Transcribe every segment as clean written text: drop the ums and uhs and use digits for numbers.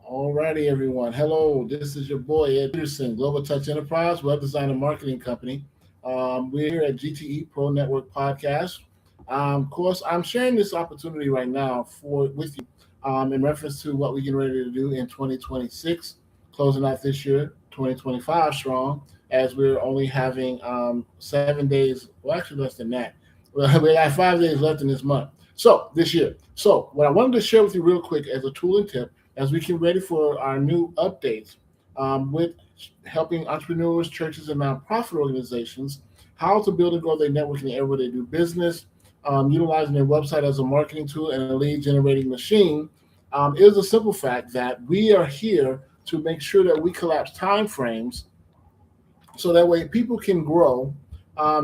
Alrighty, everyone. Hello, this is your boy Ed Peterson, Global Touch Enterprise, web design and marketing company. We're here at G.T.E Pro Network Podcast. Of course, I'm sharing this opportunity right now with you in reference to what we're getting ready to do in 2026, closing out this year, 2025 strong, as we're only having 7 days, well, actually less than that. We got 5 days left in this month. So, this year. So, what I wanted to share with you real quick as a tool and tip as we get ready for our new updates with helping entrepreneurs, churches, and nonprofit organizations how to build and grow their network in the area where they do business, utilizing their website as a marketing tool and a lead generating machine. Is a simple fact that we are here to make sure that we collapse time frames so that way people can grow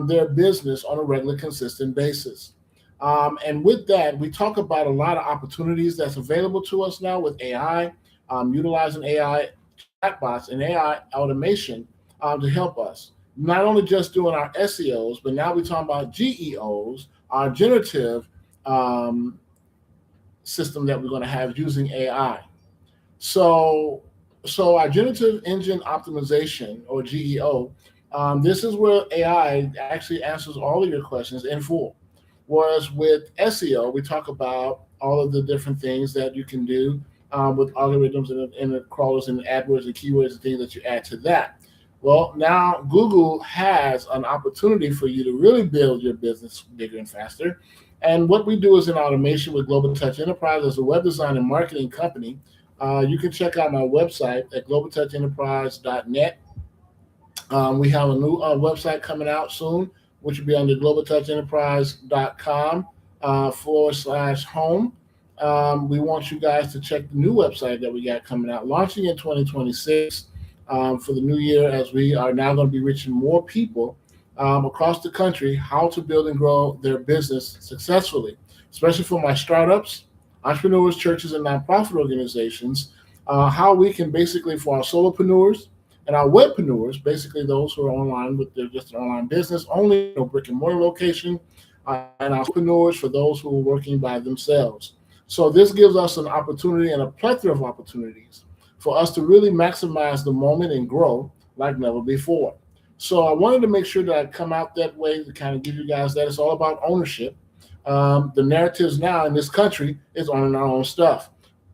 their business on a regular, consistent basis. And with that, we talk about a lot of opportunities that's available to us now with AI, utilizing AI chatbots and AI automation to help us. Not only just doing our SEOs, but now we're talking about GEOs, our generative um, system that we're going to have using AI. So, so our generative engine optimization or GEO, this is where AI actually answers all of your questions in full. Whereas with SEO, we talk about all of the different things that you can do with algorithms and the crawlers and AdWords and keywords and things that you add to that. Well, now Google has an opportunity for you to really build your business bigger and faster. And what we do is in automation with Global Touch Enterprise as a web design and marketing company. You can check out my website at globaltouchenterprise.net. We have a new website coming out soon, which will be under globaltouchenterprise.com /home. We want you guys to check the new website that we got coming out, launching in 2026 for the new year, as we are now going to be reaching more people across the country how to build and grow their business successfully, especially for my startups, entrepreneurs, churches, and nonprofit organizations, how we can basically, for our solopreneurs, and our webpreneurs, basically those who are online with their just an online business, only no brick and mortar location, and our entrepreneurs for those who are working by themselves. So this gives us an opportunity and a plethora of opportunities for us to really maximize the moment and grow like never before. So I wanted to make sure that I come out that way to kind of give you guys that it's all about ownership. The narratives now in this country is owning our own stuff,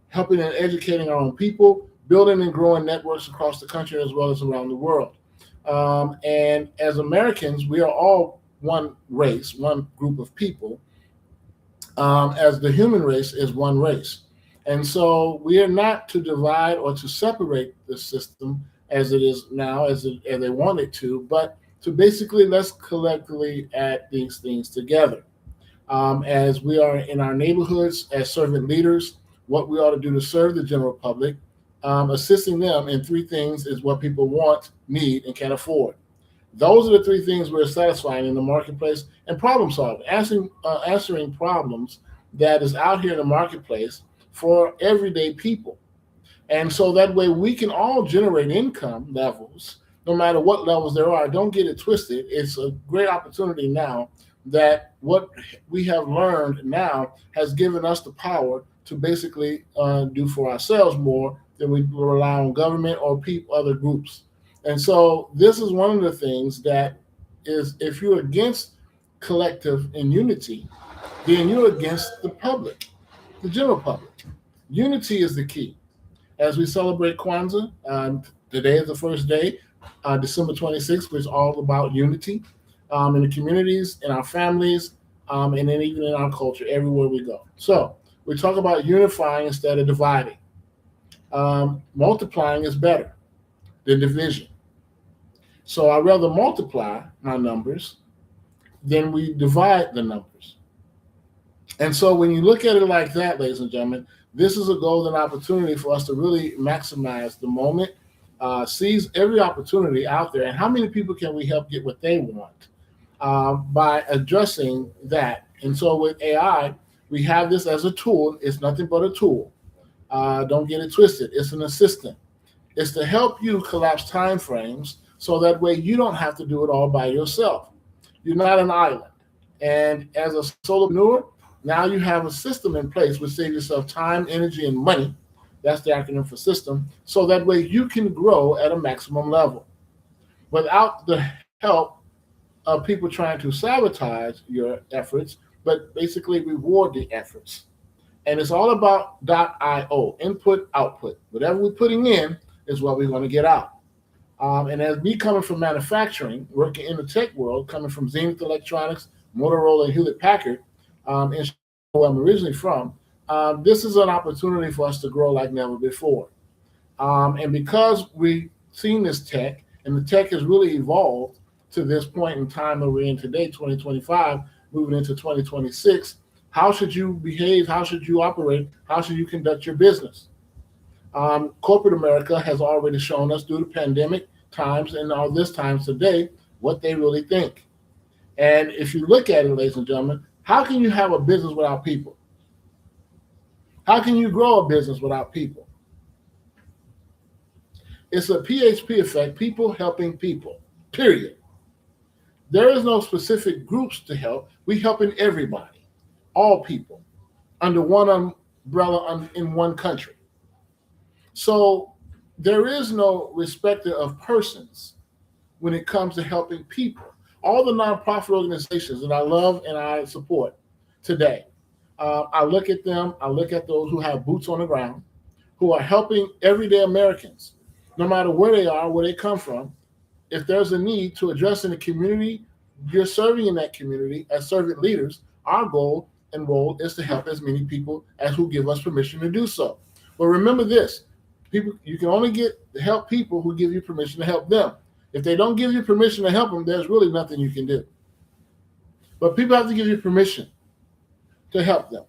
helping and educating our own people, building and growing networks across the country as well as around the world. And as Americans, we are all one race, one group of people, as the human race is one race. And so we are not to divide or to separate the system as it is now, as they want it to, but to basically let's collectively add these things together. As we are in our neighborhoods as servant leaders, what we ought to do to serve the general public, assisting them in three things is what people want, need, and can afford. Those are the three things we're satisfying in the marketplace and problem solving, answering problems that is out here in the marketplace for everyday people. And so that way we can all generate income levels, no matter what levels there are. Don't get it twisted. It's a great opportunity now that what we have learned now has given us the power to basically do for ourselves more than we rely on government or people, other groups. And so this is one of the things that is, if you're against collective and unity, then you're against the public, the general public. Unity is the key. As we celebrate Kwanzaa, today is the first day, December 26th, which is all about unity in the communities, in our families, and then even in our culture, everywhere we go. So we talk about unifying instead of dividing. Multiplying is better than division. So I rather multiply my numbers than we divide the numbers. And so when you look at it like that, ladies and gentlemen, this is a golden opportunity for us to really maximize the moment, seize every opportunity out there. And how many people can we help get what they want by addressing that? And so with AI, we have this as a tool. It's nothing but a tool. Don't get it twisted. It's an assistant. It's to help you collapse time frames so that way you don't have to do it all by yourself. You're not an island. And as a solopreneur, now you have a system in place which saves yourself time, energy, and money That's the acronym for system. So that way you can grow at a maximum level without the help of people trying to sabotage your efforts, but basically reward the efforts. And it's all about .io, input, output. Whatever we're putting in is what we're going to get out. And as me coming from manufacturing, working in the tech world, coming from Zenith Electronics, Motorola, and Hewlett Packard, in where I'm originally from, this is an opportunity for us to grow like never before. And because we've seen this tech, and the tech has really evolved to this point in time that we're in today, 2025, moving into 2026, how should you behave? How should you operate? How should you conduct your business? Corporate America has already shown us through the pandemic times and all this times today what they really think. And if you look at it, ladies and gentlemen, how can you have a business without people? How can you grow a business without people? It's a PHP effect, people helping people, period. There is no specific groups to help. We helping everybody, all people, under one umbrella in one country. So there is no respecter of persons when it comes to helping people. All the nonprofit organizations that I love and I support today, I look at them, I look at those who have boots on the ground, who are helping everyday Americans, no matter where they are, where they come from. If there's a need to address in the community, you're serving in that community as servant leaders. Our goal and role is to help as many people as who give us permission to do so. But remember this, people, you can only help people who give you permission to help them. If they don't give you permission to help them, there's really nothing you can do. But people have to give you permission to help them.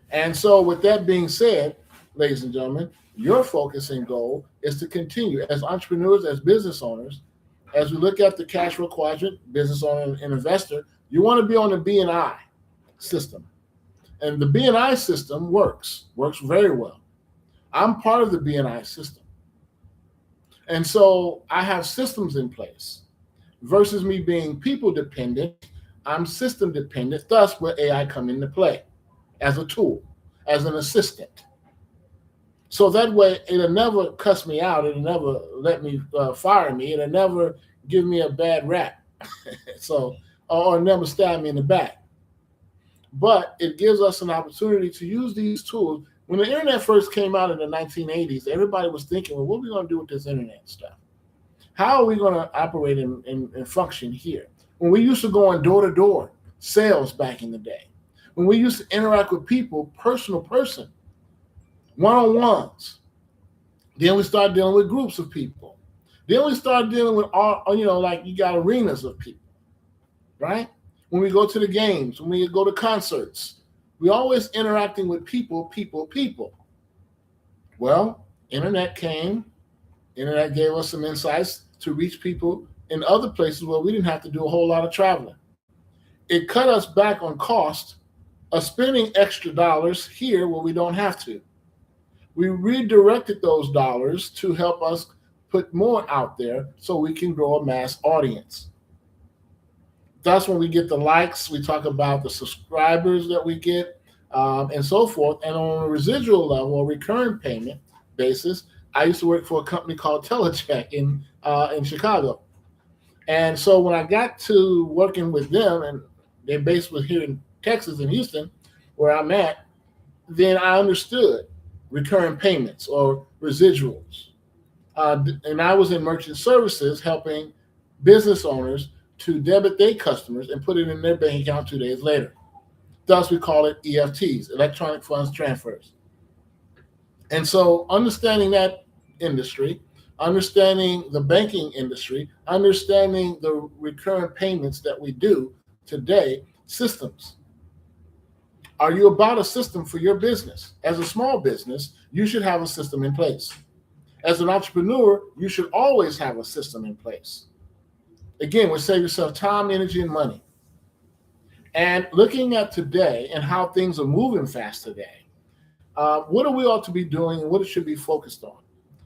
And so with that being said, ladies and gentlemen, your focus and goal is to continue as entrepreneurs, as business owners, as we look at the cash flow quadrant, business owner and investor, you want to be on the B&I system. And the B&I system works very well. I'm part of the B&I system. And so I have systems in place versus me being people dependent. I'm system dependent. Thus, where AI come into play as a tool, as an assistant. So that way, it'll never cuss me out. It'll never let me fire me. It'll never give me a bad rap. So, or never stab me in the back. But it gives us an opportunity to use these tools. When the internet first came out in the 1980s, everybody was thinking, well, what are we going to do with this internet stuff? How are we going to operate and function here? When we used to go on door-to-door sales back in the day, when we used to interact with people, person to person, one-on-ones, then we started dealing with groups of people. Then we started dealing with all, like you got arenas of people, right? When we go to the games, when we go to concerts, we always interacting with people. Well, internet came. Internet gave us some insights to reach people in other places where we didn't have to do a whole lot of traveling. It cut us back on cost of spending extra dollars here where we don't have to. We redirected those dollars to help us put more out there so we can grow a mass audience. That's when we get the likes. We talk about the subscribers that we get and so forth. And on a residual level, a recurring payment basis, I used to work for a company called Telecheck in Chicago. And so when I got to working with them, and they're based here in Texas and Houston, where I'm at, then I understood recurring payments or residuals. And I was in merchant services helping business owners to debit their customers and put it in their bank account 2 days later. Thus, we call it EFTs, electronic funds transfers. And so understanding that industry, understanding the banking industry, understanding the recurring payments that we do today, systems. Are you about a system for your business? As a small business, you should have a system in place. As an entrepreneur, you should always have a system in place. Again, we save yourself time, energy, and money. And looking at today and how things are moving fast today, what do we ought to be doing and what it should be focused on?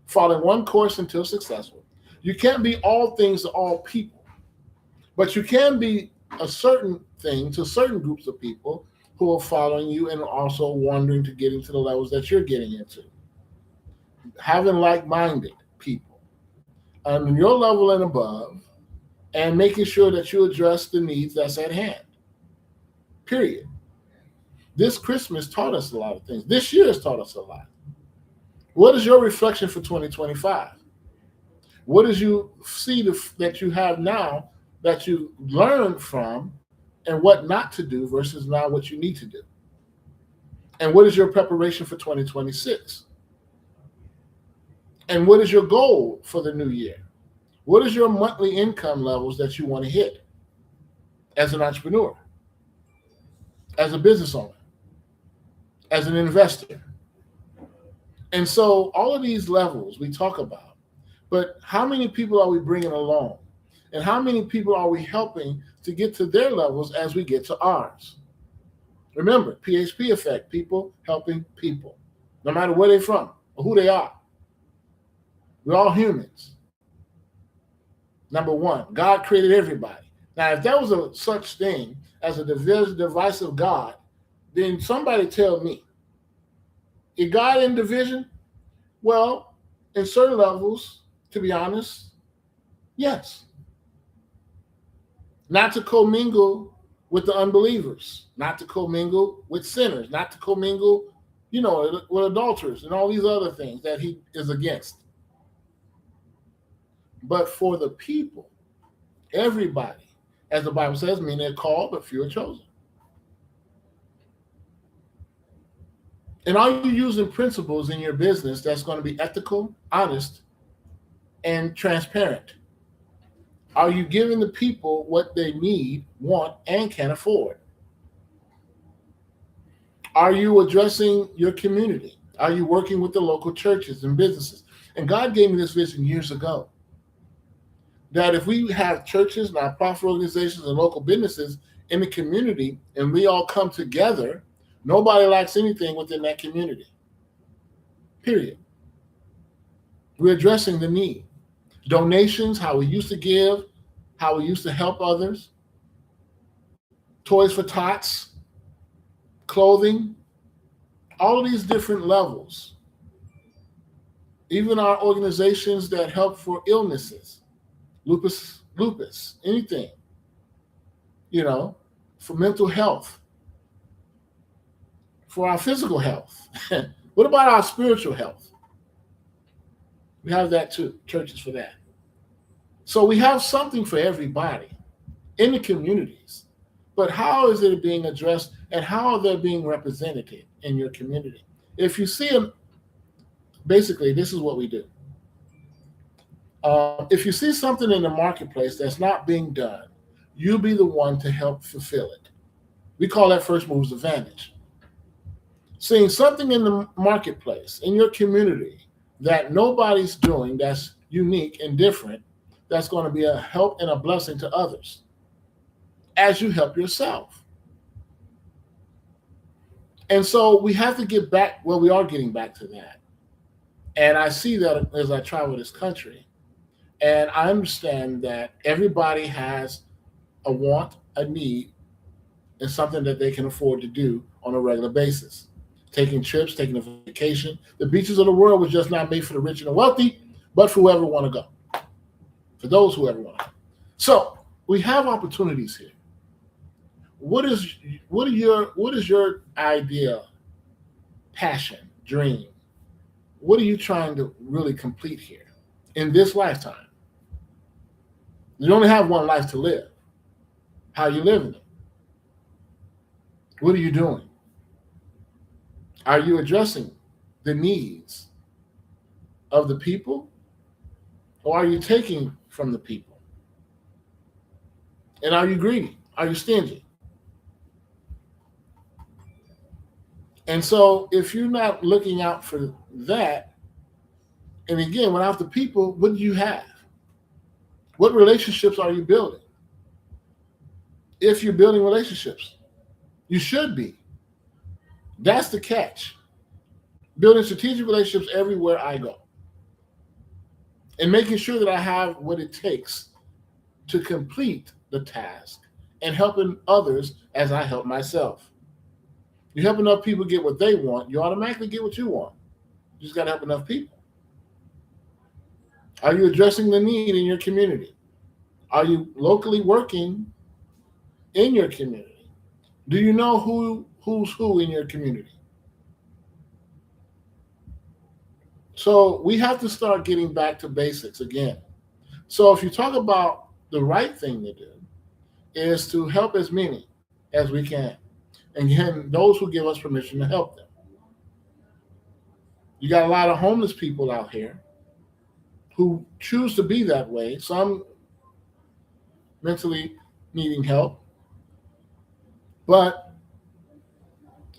Following one course until successful. You can't be all things to all people, but you can be a certain thing to certain groups of people who are following you and also wanting to get into the levels that you're getting into. having like-minded people on your level and above, and making sure that you address the needs that's at hand. Period. This Christmas taught us a lot of things. This year has taught us a lot. What is your reflection for 2025? What did you see that you have now that you learned from, and what not to do versus now what you need to do? And what is your preparation for 2026? And what is your goal for the new year? What is your monthly income levels that you want to hit as an entrepreneur, as a business owner, as an investor? And so all of these levels we talk about, but how many people are we bringing along? And how many people are we helping to get to their levels as we get to ours? Remember, PHP effect, people helping people, no matter where they're from or who they are. We're all humans. Number one, God created everybody. Now, if there was a such thing as a divisive God, then somebody tell me, is God in division? Well, in certain levels, to be honest, yes. Not to commingle with the unbelievers, not to commingle with sinners, not to commingle, with adulterers and all these other things that he is against. But for the people, everybody, as the Bible says, many are called, but few are chosen. And are you using principles in your business that's going to be ethical, honest, and transparent? Are you giving the people what they need, want, and can afford? Are you addressing your community? Are you working with the local churches and businesses? And God gave me this vision years ago, that if we have churches, nonprofit organizations, and local businesses in the community, and we all come together, nobody lacks anything within that community. Period. We're addressing the need. Donations, how we used to give, how we used to help others. Toys for tots, clothing, all of these different levels. Even our organizations that help for illnesses, lupus, anything, for mental health, for our physical health. What about our spiritual health? We have that too, churches for that. So we have something for everybody in the communities. But how is it being addressed, and how are they being represented in your community? If you see them, basically, this is what we do. If you see something in the marketplace that's not being done, you'll be the one to help fulfill it. We call that first mover's advantage. Seeing something in the marketplace, in your community, that nobody's doing, that's unique and different, that's going to be a help and a blessing to others as you help yourself. And so we have to get back, well, we are getting back to that. And I see that as I travel this country, and I understand that everybody has a want, a need, and something that they can afford to do on a regular basis. Taking trips, taking a vacation. The beaches of the world was just not made for the rich and the wealthy, but for whoever want to go. For those who ever want to go. So we have opportunities here. What is your idea, passion, dream? What are you trying to really complete here in this lifetime? You only have one life to live. How are you living it? What are you doing? Are you addressing the needs of the people, or are you taking from the people? And are you greedy? Are you stingy? And so if you're not looking out for that, and again, without the people, what do you have? What relationships are you building? If you're building relationships, you should be. That's the catch. Building strategic relationships everywhere I go. And making sure that I have what it takes to complete the task, and helping others as I help myself. You help enough people get what they want, you automatically get what you want. You just got to help enough people. Are you addressing the need in your community? Are you locally working in your community? Do you know who's who in your community? So we have to start getting back to basics again. So if you talk about the right thing to do is to help as many as we can. And again, those who give us permission to help them. You got a lot of homeless people out here who choose to be that way, some mentally needing help. But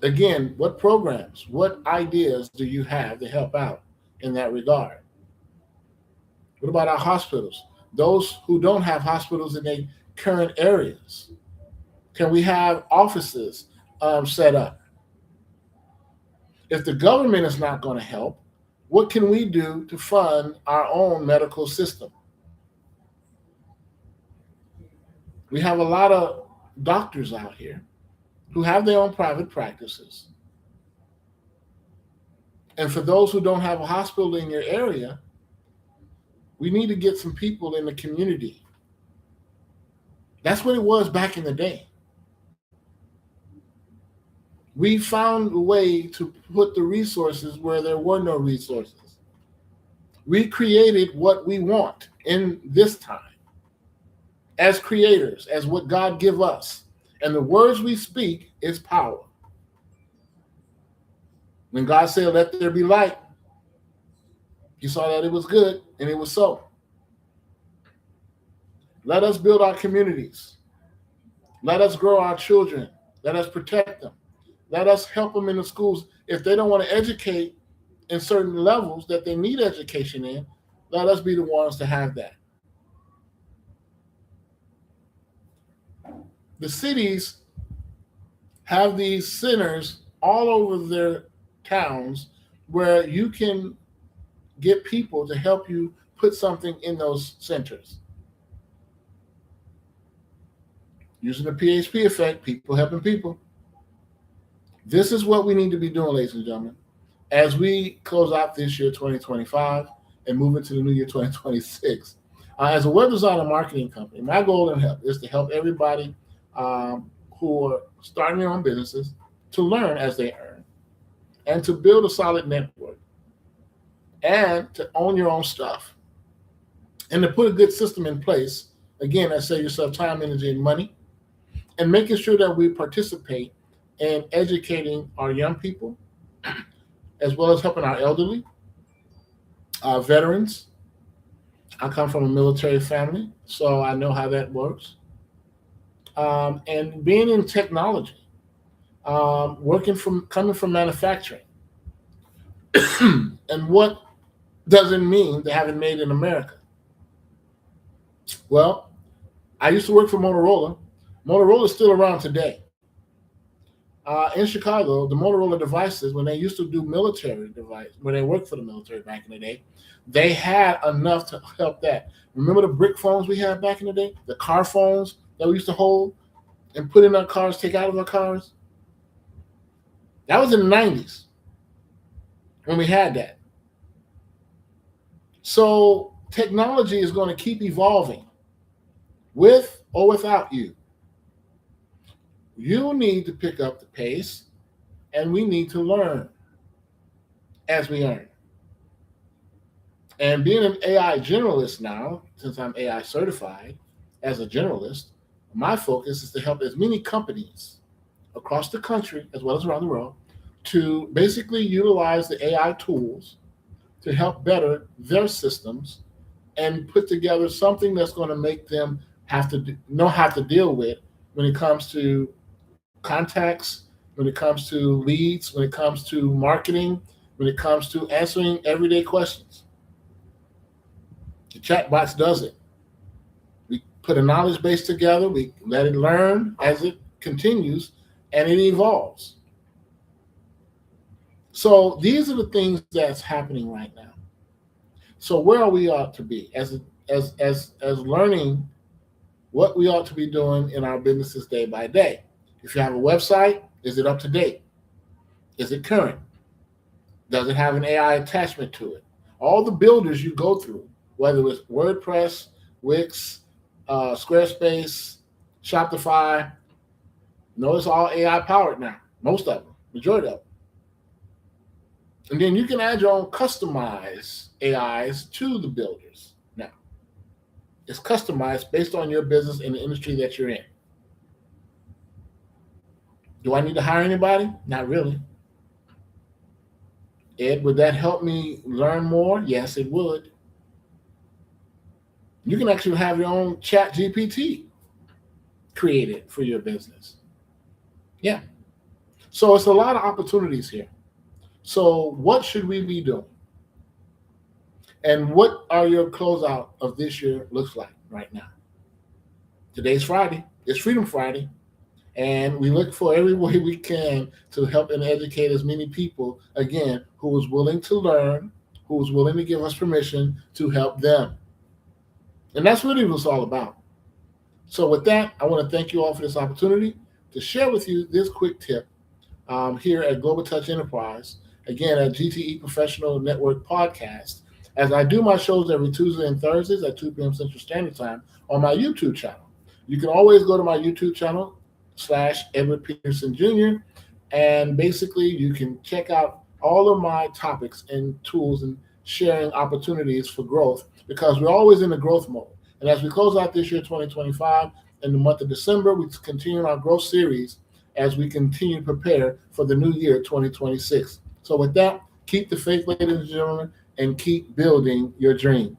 again, what programs, what ideas do you have to help out in that regard? What about our hospitals? Those who don't have hospitals in their current areas, can we have offices set up? If the government is not going to help, what can we do to fund our own medical system? We have a lot of doctors out here who have their own private practices. And for those who don't have a hospital in your area, we need to get some people in the community. That's what it was back in the day. We found a way to put the resources where there were no resources. We created what we want in this time as creators, as what God give us. And the words we speak is power. When God said, let there be light, he saw that it was good, and it was so. Let us build our communities. Let us grow our children. Let us protect them. Let us help them in the schools. If they don't want to educate in certain levels that they need education in, let us be the ones to have that. The cities have these centers all over their towns where you can get people to help you put something in those centers. Using the PHP effect, people helping people. This is what we need to be doing, ladies and gentlemen, as we close out this year, 2025, and move into the new year, 2026. As a web design and marketing company, my goal and help is to help everybody who are starting their own businesses to learn as they earn and to build a solid network and to own your own stuff and to put a good system in place. Again, I save yourself time, energy, and money, and making sure that we participate in educating our young people as well as helping our elderly, our veterans. I come from a military family, so I know how that works. And being in technology, coming from manufacturing. And what does it mean to have it made in America? Well, I used to work for Motorola. Motorola is still around today. In Chicago, the Motorola devices, when they used to do military device, when they worked for the military back in the day, they had enough to help that. Remember the brick phones we had back in the day? The car phones that we used to hold and put in our cars, take out of our cars? That was in the 90s when we had that. So technology is going to keep evolving with or without you. You need to pick up the pace, and we need to learn as we earn. And being an AI generalist now, since I'm AI certified as a generalist, my focus is to help as many companies across the country as well as around the world to basically utilize the AI tools to help better their systems and put together something that's going to make them have to know how to deal with when it comes to contacts, when it comes to leads, when it comes to marketing, when it comes to answering everyday questions. The chatbots does it. We put a knowledge base together, we let it learn as it continues, and it evolves. So these are the things that's happening right now. So where are we ought to be as learning what we ought to be doing in our businesses day by day? If you have a website, is it up to date? Is it current? Does it have an AI attachment to it? All the builders you go through, whether it's WordPress, Wix, Squarespace, Shopify. No, it's all AI powered now. Most of them, majority of them. And then you can add your own customized AIs to the builders. Now, it's customized based on your business and the industry that you're in. Do I need to hire anybody? Not really. Ed, would that help me learn more? Yes, it would. You can actually have your own chat GPT created for your business. Yeah. So it's a lot of opportunities here. So what should we be doing? And what are your closeout of this year looks like right now? Today's Friday. It's Freedom Friday. And we look for every way we can to help and educate as many people, again, who is willing to learn, who is willing to give us permission to help them. And that's really what it's all about. So with that, I want to thank you all for this opportunity to share with you this quick tip here at Global Touch Enterprise, again, at G.T.E Professional Network Podcast, as I do my shows every Tuesday and Thursdays at 2 p.m. Central Standard Time on my YouTube channel. You can always go to my YouTube channel, /Edward Peterson Jr., and basically you can check out all of my topics and tools and sharing opportunities for growth, because we're always in the growth mode. And as we close out this year, 2025, in the month of December, we continue our growth series as we continue to prepare for the new year, 2026. So with that, keep the faith, ladies and gentlemen, and keep building your dream.